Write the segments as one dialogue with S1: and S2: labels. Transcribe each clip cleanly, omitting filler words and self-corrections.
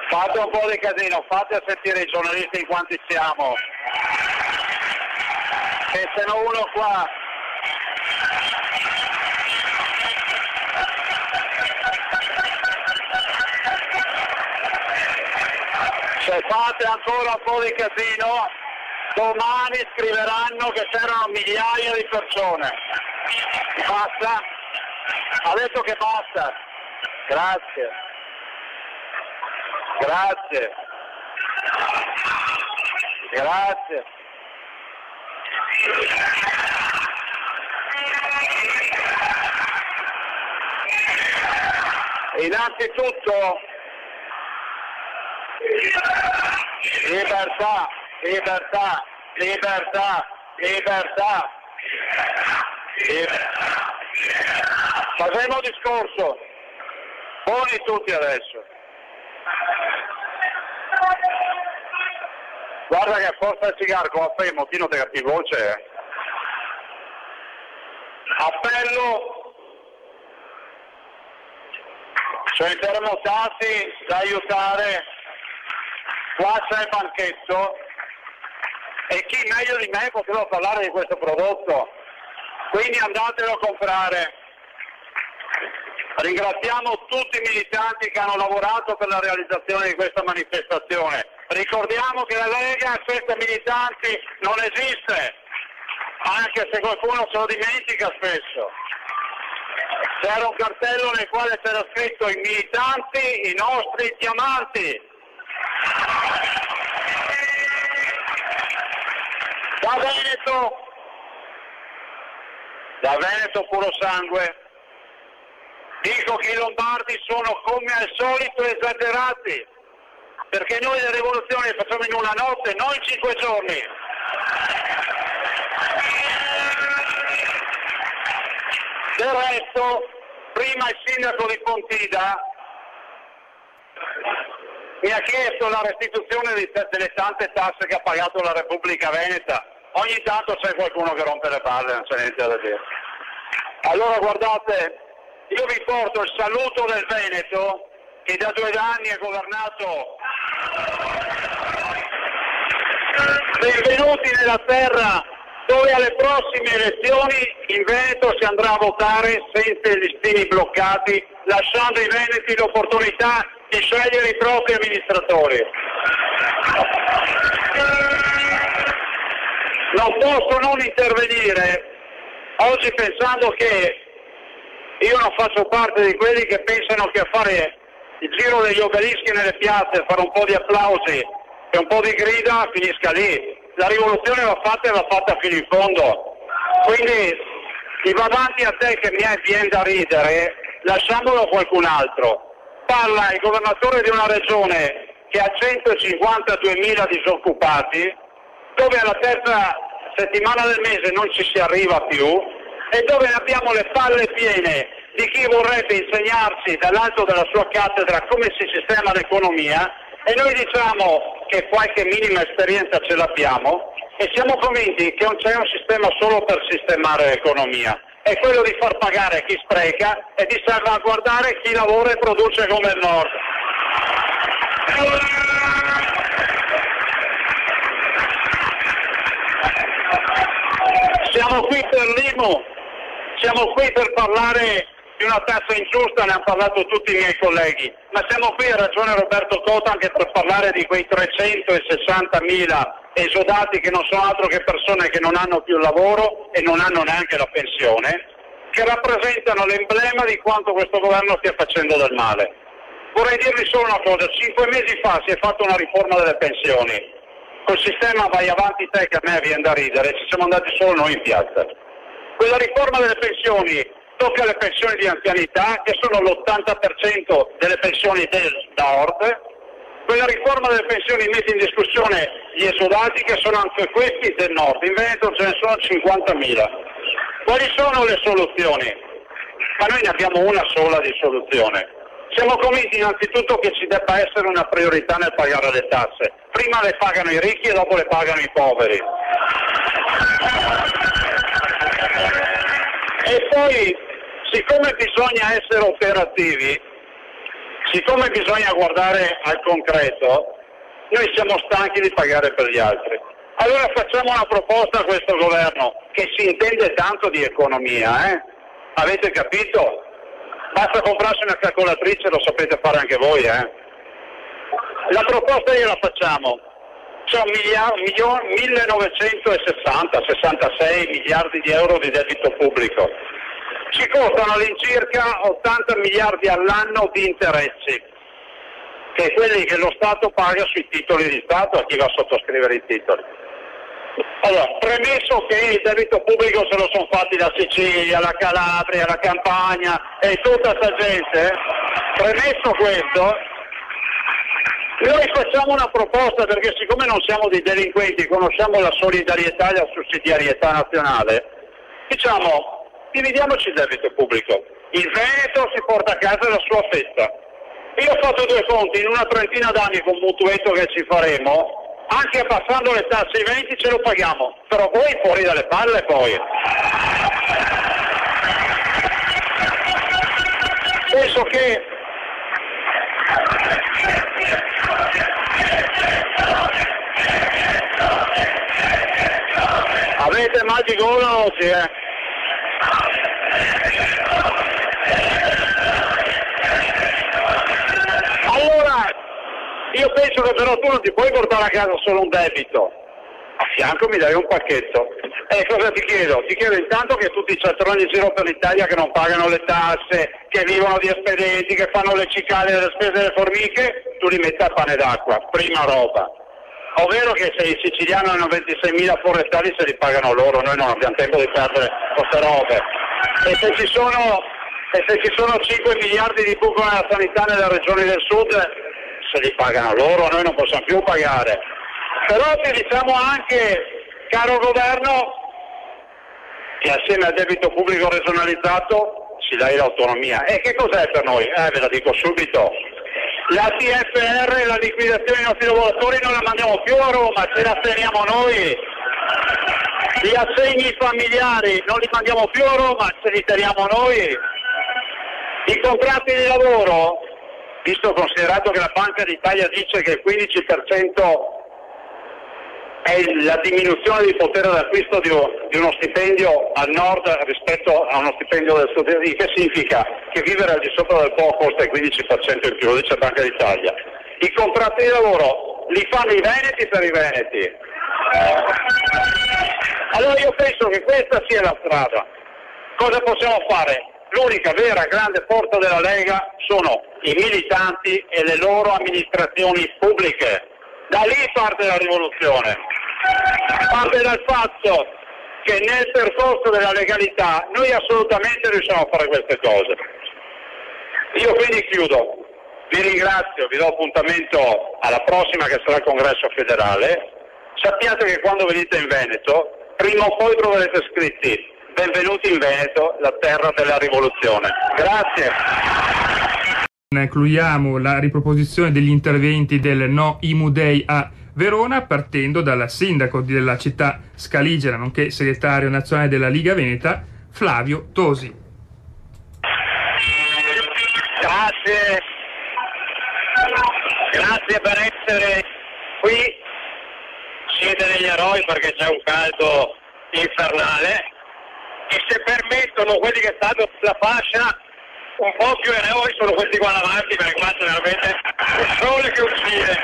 S1: Fate un po' di casino, fate sentire i giornalisti in quanti siamo. E se no uno qua. Se fate ancora un po' di casino, domani scriveranno che c'erano migliaia di persone. Basta? Ha detto che basta. Grazie. Grazie. Grazie. Innanzitutto, libertà, libertà, libertà, libertà. Facciamo discorso. Buoni tutti adesso. Guarda che forza il cigarro, come fai un mottino di cattiva voce. Appello, sono i termostati da aiutare, qua c'è il banchetto e chi meglio di me poteva parlare di questo prodotto, quindi andatelo a comprare. Ringraziamo tutti i militanti che hanno lavorato per la realizzazione di questa manifestazione. Ricordiamo che la Lega senza militanti non esiste, anche se qualcuno se lo dimentica spesso. C'era un cartello nel quale c'era scritto i militanti, i nostri diamanti. Da Veneto puro sangue. Dico che i lombardi sono come al solito esagerati, perché noi le rivoluzioni le facciamo in una notte, non in 5 giorni. Del resto, prima il sindaco di Pontida mi ha chiesto la restituzione delle tante tasse che ha pagato la Repubblica Veneta. Ogni tanto c'è qualcuno che rompe le palle, non c'è niente da dire. Allora guardate, io vi porto il saluto del Veneto, che da 2 anni è governato. Benvenuti nella terra dove alle prossime elezioni in Veneto si andrà a votare senza i listini bloccati, lasciando ai veneti l'opportunità di scegliere i propri amministratori. Non posso non intervenire oggi pensando che io non faccio parte di quelli che pensano che a fare il giro degli obelischi nelle piazze, fare un po' di applausi e un po' di grida finisca lì. La rivoluzione va fatta e va fatta fino in fondo. Quindi ti va avanti a te che mi viene da ridere, lasciamolo a qualcun altro. Parla il governatore di una regione che ha 152.000 disoccupati, dove alla terza settimana del mese non ci si arriva più e dove abbiamo le palle piene di chi vorrebbe insegnarci dall'alto della sua cattedra come si sistema l'economia, e noi diciamo che qualche minima esperienza ce l'abbiamo e siamo convinti che non c'è un sistema solo per sistemare l'economia, è quello di far pagare chi spreca e di salvaguardare chi lavora e produce come il Nord. Siamo qui per l'IMU, siamo qui per parlare di una tassa ingiusta, ne hanno parlato tutti i miei colleghi, ma siamo qui, ha ragione Roberto Cota, anche per parlare di quei 360.000 esodati che non sono altro che persone che non hanno più lavoro e non hanno neanche la pensione, che rappresentano l'emblema di quanto questo governo stia facendo del male. Vorrei dirvi solo una cosa, 5 mesi fa si è fatta una riforma delle pensioni, col sistema vai avanti te che a me viene da ridere, ci siamo andati solo noi in piazza. Quella riforma delle pensioni tocca le pensioni di anzianità, che sono l'80% delle pensioni del Nord. Quella riforma delle pensioni mette in discussione gli esodati, che sono anche questi del Nord. In Veneto ce ne sono 50.000. Quali sono le soluzioni? Ma noi ne abbiamo una sola di soluzione. Siamo convinti innanzitutto che ci debba essere una priorità nel pagare le tasse. Prima le pagano i ricchi e dopo le pagano i poveri. E poi, siccome bisogna essere operativi, siccome bisogna guardare al concreto, noi siamo stanchi di pagare per gli altri. Allora facciamo una proposta a questo governo, che si intende tanto di economia, Avete capito? Basta comprarsi una calcolatrice, lo sapete fare anche voi, La proposta gliela facciamo. C'è 1966 miliardi di euro di debito pubblico. Ci costano all'incirca 80 miliardi all'anno di interessi, che è quelli che lo Stato paga sui titoli di Stato a chi va a sottoscrivere i titoli. Allora, premesso che il debito pubblico se lo sono fatti la Sicilia, la Calabria, la Campania e tutta questa gente, premesso questo, noi facciamo una proposta, perché siccome non siamo dei delinquenti, conosciamo la solidarietà e la sussidiarietà nazionale, diciamo, dividiamoci il debito pubblico. Il Veneto si porta a casa la sua fetta. Io ho fatto due conti, in una trentina d'anni con mutuetto che ci faremo, anche abbassando le tasse ai Veneti ce lo paghiamo, però voi fuori dalle palle poi. Penso che avete mal di gola oggi, Allora, io penso che però tu non ti puoi portare a casa solo un debito, a fianco mi dai un pacchetto. E cosa ti chiedo? Ti chiedo intanto che tutti i cialtroni in giro per l'Italia che non pagano le tasse, che vivono di espedienti, che fanno le cicale delle spese delle formiche, tu li metti a pane d'acqua, prima roba. Ovvero che se i siciliani hanno 26.000 forestali se li pagano loro, noi non abbiamo tempo di perdere queste robe. E se ci sono 5 miliardi di buco nella sanità nelle regioni del sud, se li pagano loro, noi non possiamo più pagare. Però ti diciamo anche, caro governo, che assieme al debito pubblico regionalizzato ci dai l'autonomia. E che cos'è per noi? Ve la dico subito. La TFR, la liquidazione dei nostri lavoratori, non la mandiamo più a Roma, ce la teniamo noi. Gli assegni familiari non li mandiamo più a Roma, ce li teniamo noi. I contratti di lavoro, visto considerato che la Banca d'Italia dice che il 15% è la diminuzione di potere d'acquisto di uno stipendio al nord rispetto a uno stipendio del sud, che significa che vivere al di sopra del po' costa il 15% in più, lo dice la Banca d'Italia. I contratti di lavoro li fanno i veneti per i veneti. Allora io penso che questa sia la strada. Cosa possiamo fare? L'unica vera grande forza della Lega sono i militanti e le loro amministrazioni pubbliche. Da lì parte la rivoluzione. Parte dal fatto che nel percorso della legalità noi assolutamente riusciamo a fare queste cose. Io quindi chiudo. Vi ringrazio, vi do appuntamento alla prossima che sarà il congresso federale. Sappiate che quando venite in Veneto, prima o poi troverete scritti: benvenuti in Veneto, la terra della rivoluzione. Grazie.
S2: Concludiamo la riproposizione degli interventi del No Imu Day a Verona, partendo dal sindaco della città scaligera, nonché segretario nazionale della Liga Veneta, Flavio Tosi.
S3: Grazie per essere qui, siete degli eroi perché c'è un caldo infernale e se permettono quelli che stanno sulla fascia un po' più eroi sono questi qua davanti, perché qua c'è veramente il sole che uccide.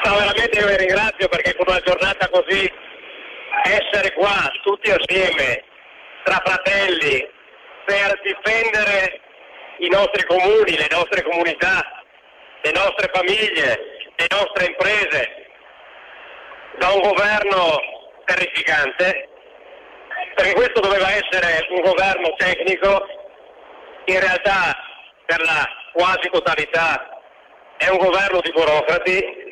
S3: No, veramente io vi ringrazio perché con una giornata così essere qua tutti assieme tra fratelli per difendere i nostri comuni, le nostre comunità, le nostre famiglie, le nostre imprese da un governo terrificante, perché questo doveva essere un governo tecnico, in realtà per la quasi totalità è un governo di burocrati,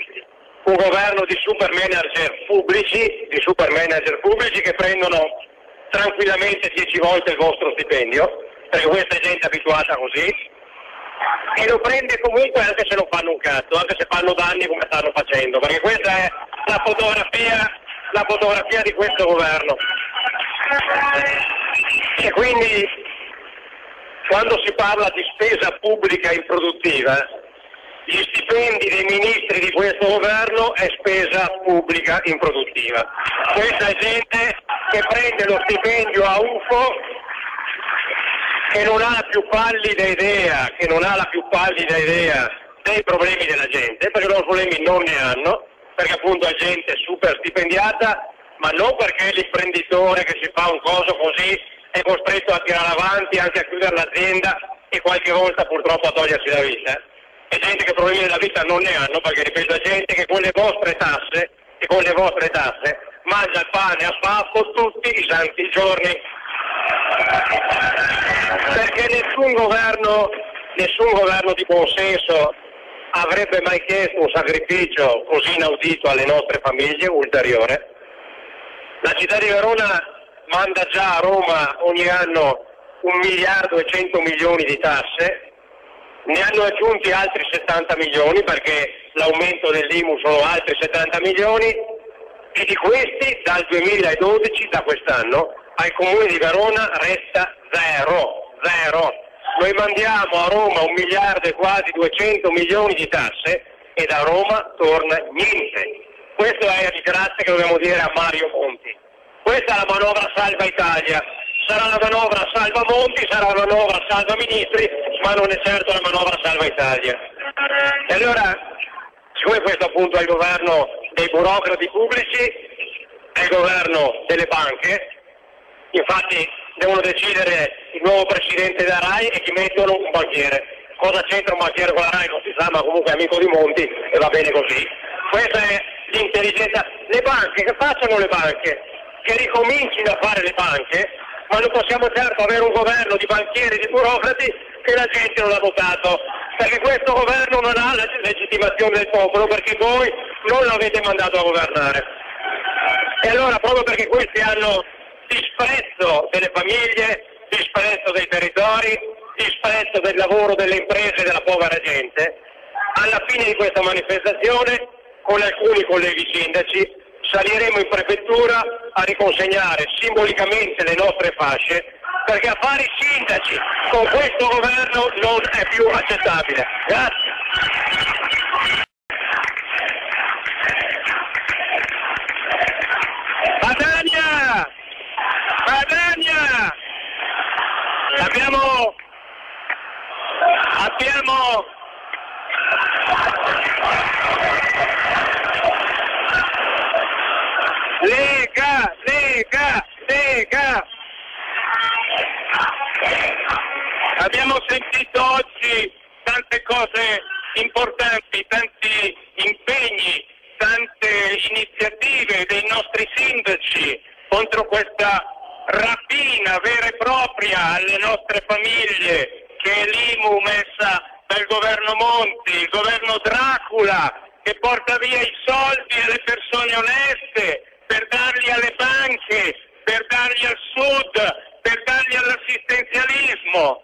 S3: un governo di super manager pubblici che prendono tranquillamente 10 volte il vostro stipendio, perché questa è gente abituata così, e lo prende comunque anche se non fanno un cazzo, anche se fanno danni come stanno facendo, perché questa è la fotografia di questo governo. E quindi quando si parla di spesa pubblica improduttiva, gli stipendi dei ministri di questo governo è spesa pubblica improduttiva. Questa è gente che prende lo stipendio a UFO, che non ha la più pallida idea dei problemi della gente, perché loro problemi non ne hanno, perché appunto è gente super stipendiata, ma non perché l'imprenditore che si fa un coso così è costretto a tirare avanti, anche a chiudere l'azienda e qualche volta purtroppo a togliersi la vita. È gente che problemi della vita non ne hanno, perché ripeto, è gente che con le vostre tasse mangia il pane a sbaffo tutti i santi giorni. Perché nessun governo di buon senso avrebbe mai chiesto un sacrificio così inaudito alle nostre famiglie ulteriore. La città di Verona manda già a Roma ogni anno 1 miliardo e 100 milioni di tasse, ne hanno aggiunti altri 70 milioni perché l'aumento dell'IMU sono altri 70 milioni e di questi dal 2012, da quest'anno, al Comune di Verona resta zero. Noi mandiamo a Roma 1 miliardo e quasi 200 milioni di tasse e da Roma torna niente. Questo è il grazie che dobbiamo dire a Mario Monti. Questa è la manovra salva Italia. Sarà la manovra salva Monti, sarà la manovra salva Ministri, ma non è certo la manovra salva Italia. E allora, siccome questo appunto è il governo dei burocrati pubblici, è il governo delle banche, infatti devono decidere il nuovo presidente della RAI e chi mettono un banchiere. Cosa c'entra un banchiere con la RAI non si sa, ma comunque è amico di Monti e va bene così. Questa è l'intelligenza. Le banche, che facciano le banche? Che ricomincino a fare le banche, ma non possiamo certo avere un governo di banchieri e di burocrati che la gente non ha votato, perché questo governo non ha la legittimazione del popolo, perché voi non l'avete mandato a governare. E allora, proprio perché questi hanno disprezzo delle famiglie, disprezzo dei territori, disprezzo del lavoro, delle imprese e della povera gente, alla fine di questa manifestazione, con alcuni colleghi sindaci, saliremo in prefettura a riconsegnare simbolicamente le nostre fasce, perché a fare i sindaci con questo governo non è più accettabile. Grazie. Padania! Abbiamo Lega! Abbiamo sentito oggi tante cose importanti, tanti impegni, tante iniziative dei nostri sindaci contro questa rapina vera e propria alle nostre famiglie, che è l'IMU messa dal governo Monti, il governo Dracula, che porta via i soldi alle persone oneste per darli alle banche, per darli al sud, per darli all'assistenzialismo.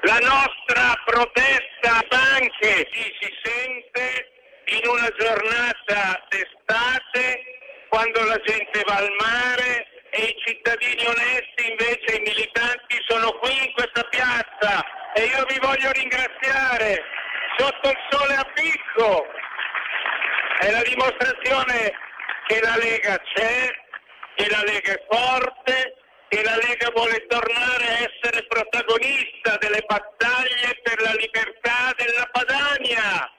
S3: La nostra protesta banche si sente in una giornata d'estate, quando la gente va al mare e i cittadini onesti, invece i militanti, sono qui in questa piazza, e io vi voglio ringraziare sotto il sole a picco. È la dimostrazione che la Lega c'è, che la Lega è forte, che la Lega vuole tornare a essere protagonista delle battaglie per la libertà della Padania.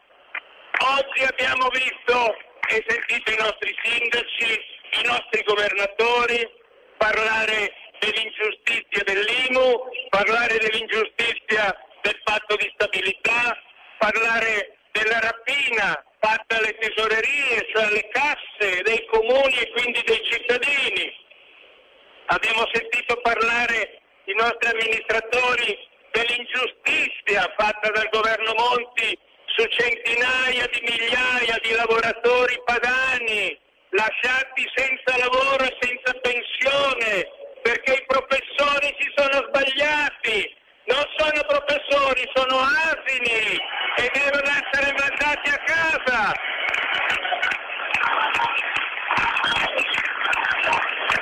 S3: Oggi abbiamo visto e sentito i nostri sindaci, i nostri governatori parlare dell'ingiustizia dell'IMU, parlare dell'ingiustizia del patto di stabilità, parlare della rapina fatta alle tesorerie, cioè alle casse dei comuni e quindi dei cittadini. Abbiamo sentito parlare i nostri amministratori dell'ingiustizia fatta dal governo Monti su centinaia di migliaia di lavoratori padani lasciati senza lavoro e senza pensione perché i professori si sono sbagliati. Non sono professori, sono asini e devono essere mandati a casa.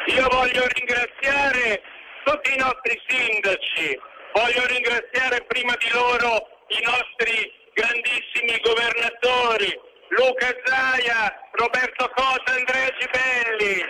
S3: Io voglio ringraziare tutti i nostri sindaci Voglio ringraziare prima di loro i nostri grandissimi governatori, Luca Zaia, Roberto Cota, Andrea Gibelli,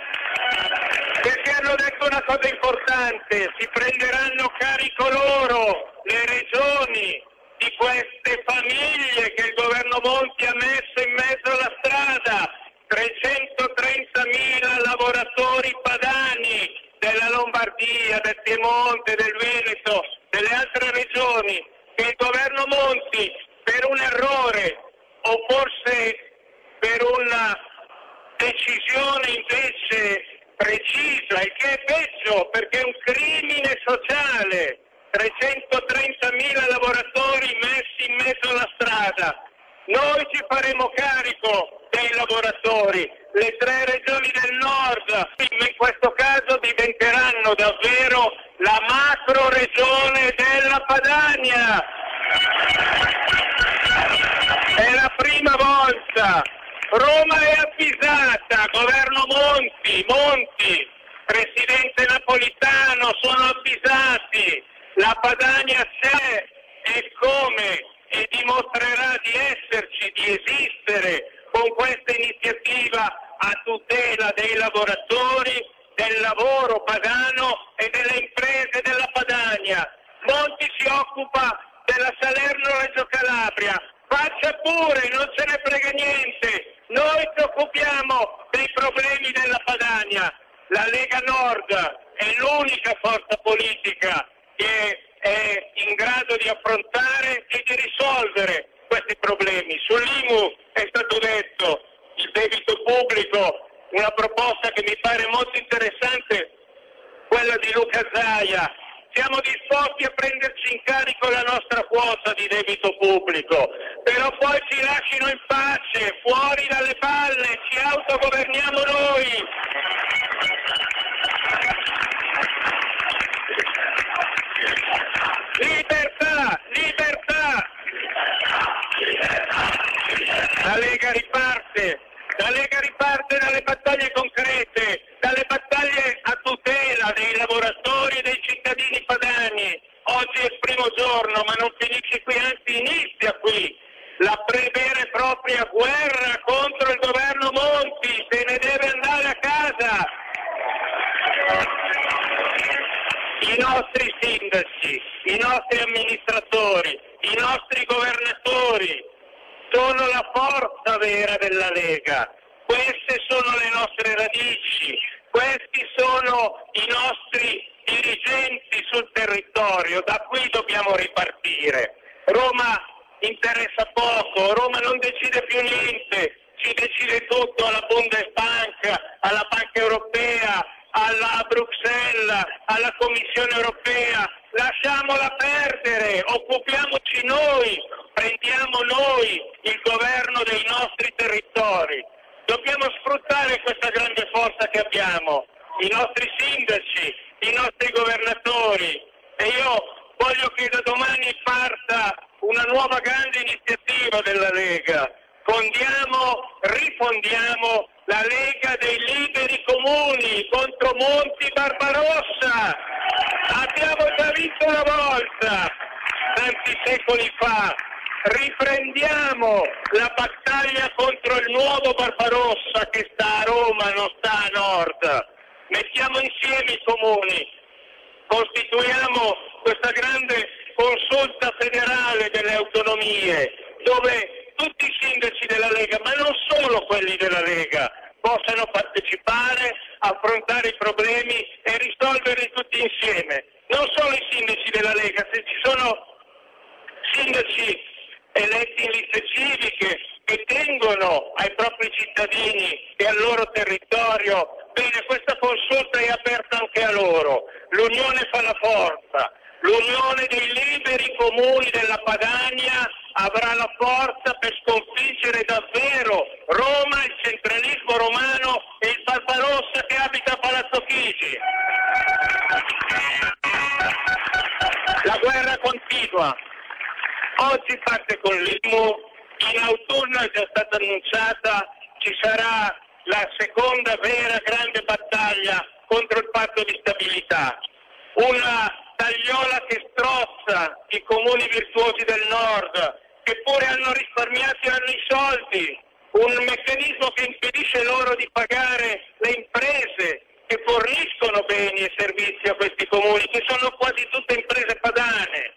S3: perché hanno detto una cosa importante: si prenderanno carico loro, le regioni, di queste famiglie che il governo Monti ha messo in mezzo alla strada. 330.000 lavoratori padani della Lombardia, del Piemonte, del Veneto, delle altre regioni, che il governo Monti, per un errore o forse per una decisione invece precisa, il che è peggio perché è un crimine sociale, 330.000 lavoratori messi in mezzo alla strada. Noi ci faremo carico dei lavoratori, le 3 regioni del nord in questo caso diventeranno davvero la macro regione della Padania. È la prima volta. Roma è avvisata, governo Monti, presidente Napolitano sono avvisati, la Padania c'è e come, e dimostrerà di esserci, di esistere con questa iniziativa a tutela dei lavoratori, del lavoro padano e delle imprese della Padania. Monti si occupa della Salerno-Reggio Calabria, faccia pure, non ce ne frega niente, noi ci occupiamo dei problemi della Padania. La Lega Nord è l'unica forza politica che è in grado di affrontare e di risolvere questi problemi. Sull'IMU è stato detto, il debito pubblico, una proposta che mi pare molto interessante, quella di Luca Zaia. Siamo disposti a prenderci in carico la nostra quota di debito pubblico, però poi ci lasciano in pace, fuori dalle palle, ci autogoverniamo noi. Libertà, libertà! La Lega riparte dalle battaglie concrete, dalle battaglie a tutela dei lavoratori e dei cittadini padani. Oggi è il primo giorno, ma non finisce qui, anzi inizia qui la vera e propria guerra contro il governo Monti, se ne deve andare a casa. I nostri sindaci, i nostri amministratori, i nostri governatori sono la forza vera della Lega. Queste sono le nostre radici, questi sono i nostri dirigenti sul territorio, da qui dobbiamo ripartire. Roma interessa poco, Roma non decide più niente, ci decide tutto alla Bundesbank, alla Banca Europea, a Bruxelles, alla Commissione Europea. Lasciamola perdere, occupiamoci noi, prendiamo noi il governo dei nostri territori. Dobbiamo sfruttare questa grande forza che abbiamo, i nostri sindaci, i nostri governatori, e io voglio che da domani parta una nuova grande iniziativa della Lega. Rifondiamo la Lega dei Liberi Comuni contro Monti Barbarossa. Abbiamo già vinto una volta, tanti secoli fa. Riprendiamo la battaglia contro il nuovo Barbarossa che sta a Roma, non sta a nord. Mettiamo insieme i comuni, costituiamo questa grande consulta federale delle autonomie, dove tutti i sindaci della Lega, ma non solo quelli della Lega, possano partecipare, affrontare i problemi e risolverli tutti insieme. Non solo i sindaci della Lega, se ci sono sindaci eletti in liste civiche che tengono ai propri cittadini e al loro territorio, bene, questa consulta è aperta anche a loro. L'unione fa la forza, l'unione dei liberi comuni della Padania avrà la forza per sconfiggere davvero Roma, il centralismo romano e il Barbarossa che abita a Palazzo Chigi. La guerra continua. Oggi parte con l'IMU, in autunno è già stata annunciata, ci sarà la seconda vera grande battaglia contro il patto di stabilità. Una tagliola che strozza i comuni virtuosi del nord, che pure hanno risparmiato e hanno i soldi, un meccanismo che impedisce loro di pagare le imprese che forniscono beni e servizi a questi comuni, che sono quasi tutte imprese padane.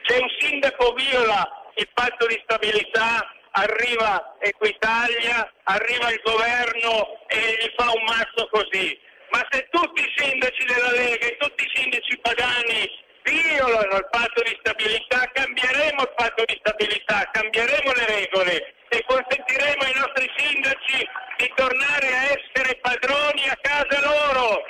S3: Se un sindaco viola il patto di stabilità, arriva Equitalia, arriva il governo e gli fa un mazzo così. Ma se tutti i sindaci della Lega e tutti i sindaci padani violano il patto di stabilità, cambieremo il patto di stabilità, cambieremo le regole e consentiremo ai nostri sindaci di tornare a essere padroni a casa loro.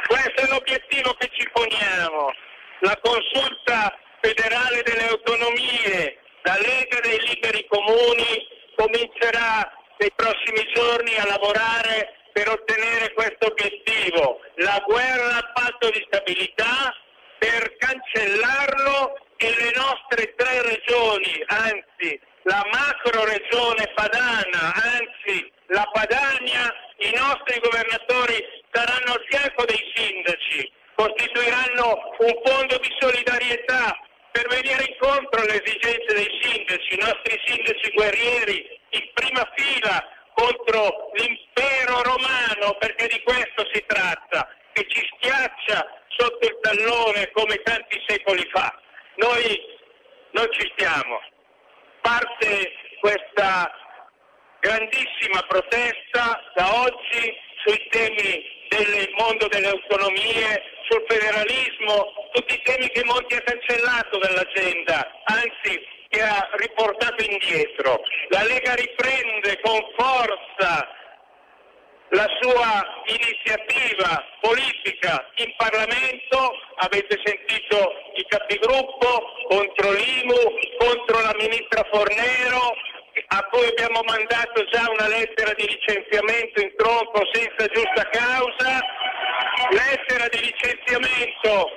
S3: Questo è l'obiettivo che ci poniamo. La consulta federale delle autonomie, la Lega dei Liberi Comuni, comincerà nei prossimi giorni a lavorare per ottenere questo obiettivo, la guerra al patto di stabilità, per cancellarlo e le nostre 3 regioni, anzi la macro regione padana, anzi la Padania, i nostri governatori saranno al fianco dei sindaci, costituiranno un fondo di solidarietà per venire incontro alle esigenze dei sindaci, i nostri sindaci guerrieri in prima fila contro l'impero romano, perché di questo si tratta, che ci schiaccia sotto il tallone come tanti secoli fa. Noi non ci stiamo. Parte questa grandissima protesta da oggi sui temi del mondo delle autonomie, sul federalismo, tutti i temi che Monti ha cancellato dall'agenda, anzi che ha riportato indietro. La Lega riprende con forza la sua iniziativa politica in Parlamento, avete sentito i capigruppo contro l'IMU, contro la ministra Fornero, a cui abbiamo mandato già una lettera di licenziamento in tronco senza giusta causa, lettera di licenziamento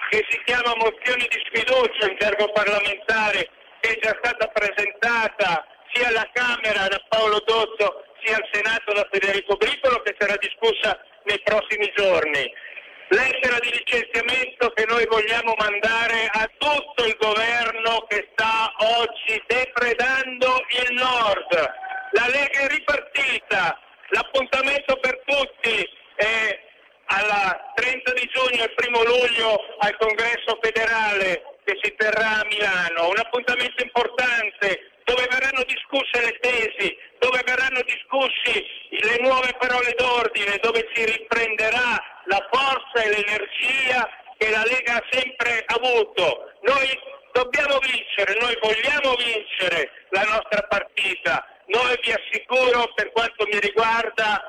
S3: che si chiama mozione di sfiducia in gergo parlamentare, che è già stata presentata sia alla Camera da Paolo Dozzo sia al Senato da Federico Bricolo, che sarà discussa nei prossimi giorni. Lettera di licenziamento che noi vogliamo mandare a tutto il governo che sta oggi depredando il Nord. La Lega è ripartita, l'appuntamento per tutti è alla 30 di giugno e il 1 luglio al Congresso federale che si terrà a Milano, un appuntamento importante dove verranno discusse le tesi, dove verranno discussi le nuove parole d'ordine, dove si riprenderà la forza e l'energia che la Lega ha sempre avuto. Noi dobbiamo vincere, noi vogliamo vincere la nostra partita. Noi vi assicuro, per quanto mi riguarda,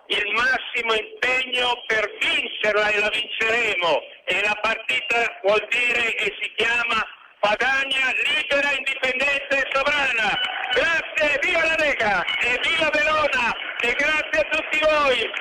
S3: il massimo impegno per vincerla, e la vinceremo. E la partita vuol dire e si chiama Padania libera, indipendente e sovrana. Grazie, viva la Lega e viva Verona, e grazie a tutti voi.